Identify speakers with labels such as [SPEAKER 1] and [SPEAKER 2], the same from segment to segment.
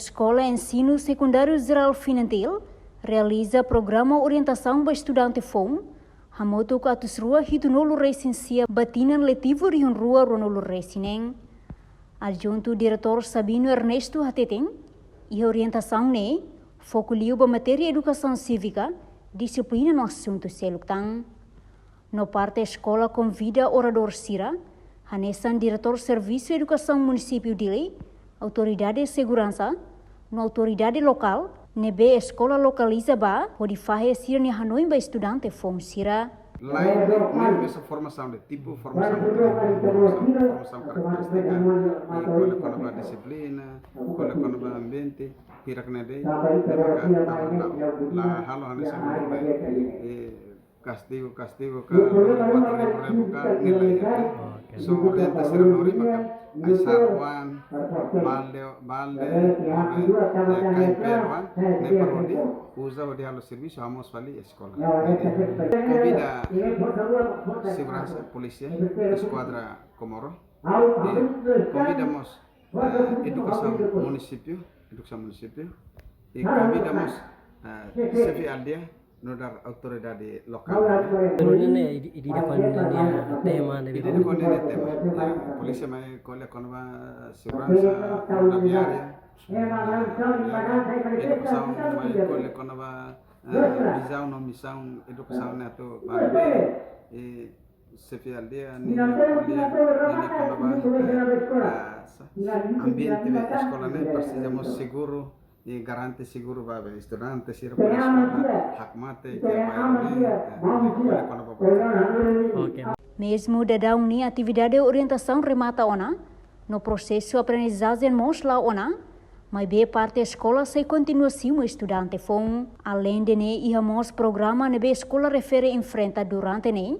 [SPEAKER 1] Escola Ensino Secundário Geral Finantil realiza programa orientação para estudante FOM, hamoto ka atus rua hitunolo recensia batinan letivo rihun rua ronolo resinen. Adjunto diretor Sabino Ernesto Hateteng, e orientação ne, foco liu ba matéria educação cívica, disciplina no assunto seluktan. No parte escola convida orador Sira, hanesan diretor Serviço Educação Município Dili, autoridade de segurança, no autoridade local, nebe escola localiza ba, onde fahe Sira ni Hanoi ba estudante fom Sira.
[SPEAKER 2] Lá é essa formação de tipo, formação característica, e quando a disciplina, quando a ambiente, tirakna de, la halo hanesa castigo ka revocar nilai so orientasi lori maka ay sarwan balde kay perwan ne parodi usa o dialo servicio amos vali escola convida segurança polícia esquadra Comoro convidamos educação município e convidamos CFI Aldia nodar autoridade lokal.
[SPEAKER 3] Ini dia tema
[SPEAKER 2] Ini tema. Polisi mai kole konva segurança rodoviária. Educação mai kole konva visão no missão educação neto para e CFI Aldia ni ambiente escola ne precisamos seguro e garante seguro para estudante sira para escola hak mate que vai
[SPEAKER 1] Mesmo dadau ni atividade orientação remata ona, no processo aprendizagem mosla ona, mas be parte escola se continua sim o estudante fom, além de ne ihamos programa nebe escola refere enfrenta durante ne,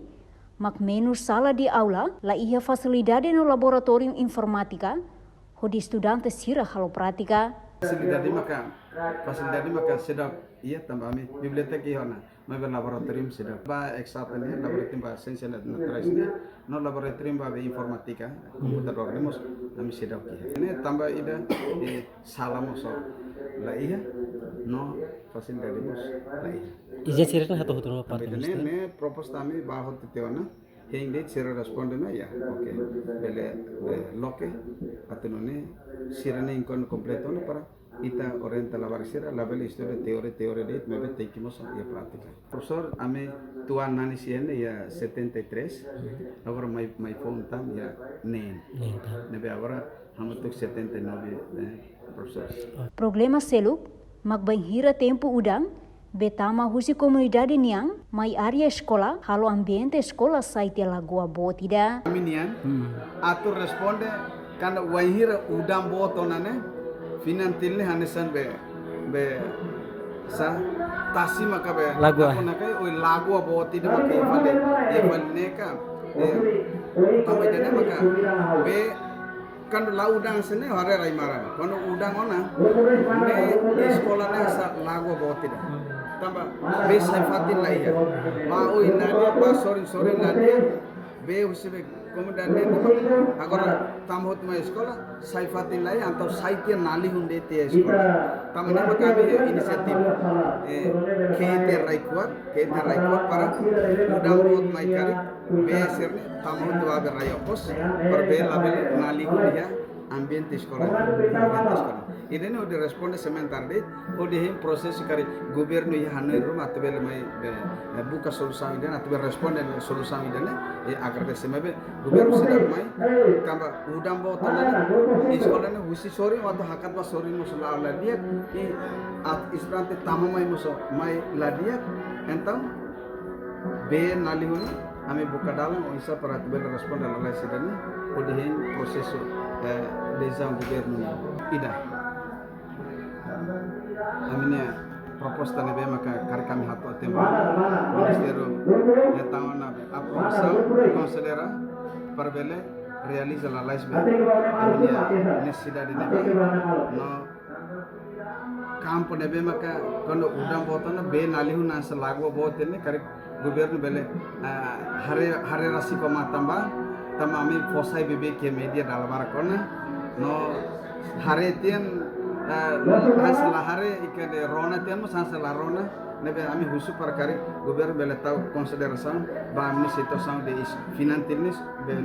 [SPEAKER 1] mas menos sala de aula, la ia facilidade no laboratório informática, onde estudante sira halo prática.
[SPEAKER 2] Facilidade maka sedap iya tambah ami bibliotek ihona mai laboratorium sedap ba exactamente laboratorium ba ciencia natural no laboratorium ba informatika komputer organismos ami sedap ini tambah ida salah moso la iya no facilidade mos la iya
[SPEAKER 3] izin sirna hatu hatu parte
[SPEAKER 2] ne proposta ami ba hot teona Hindi sira responde na ya oke bele loke atenone sira ne incon completo no para ita orienta la barriera la belle historia teoria de mebe teikimos ya práctica profesor ame tuan nani siene ya 73 agora mai phone tam ya nebe agora hamatuk 79 professor
[SPEAKER 1] Problema seluk magbanghira tempo udang betama husi komunidade niang mai area escola halo ambiente escola site lagoa botida
[SPEAKER 2] aminian atur responde kana wahira udam botonane finantilne hanesan be sa tasi maka be
[SPEAKER 3] lagoa
[SPEAKER 2] nakai oi lagoa botida maka evale ka tamai maka be kan la udang sene hare rai mara kono udang ona ne sekolah na sa lagoa botida tambah be saifatin lai ya ma oi nadia ba sorry nadia be usibe kemudian agora tamhot mai sekolah saifatin lai atau saitia nali hunde te sekolah tamane makabe inisiatif kete raikuat para udang bot mai kari be serne tamhot ba be rayopos per be label nali hunde ambiente sekolah ini udah responde sementar deh udah proses kari governo ya hanoi rumah atau bel mai buka solusi dan atau responde solusi dan agar desemabe governo sedang mai kamba udang bawa tanah di sekolahnya husi sore atau hakat pas sore musuh lah dia istilahnya tamu mai musuh mai lah dia entah be nalihuna kami buka dalam bisa para atau bel responde lalai sedang udah proses desain governo ida aminia proposta nebe maka kari kami hatu atemba ministerio ya tahun nabe aprovação considera parvele realiza la laisbe aminia necessidade nebe no campo nebe maka kono udang botona be nalihu nasa lagu botene kari governo bele hare rasi komatamba tamami fosai bebe ke media dalam barakona no haretian hasil hari ikan de rona tian mas hasil rona nebe ami husu perkari governo bela tahu konsideração ba ami situação de financeiro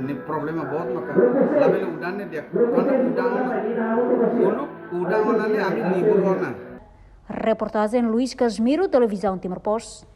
[SPEAKER 2] ne problema bot maka label udane dia quando udang ona ne ami libur ona.
[SPEAKER 1] Reportagem Luís Casimiro, Televisão Timor Post.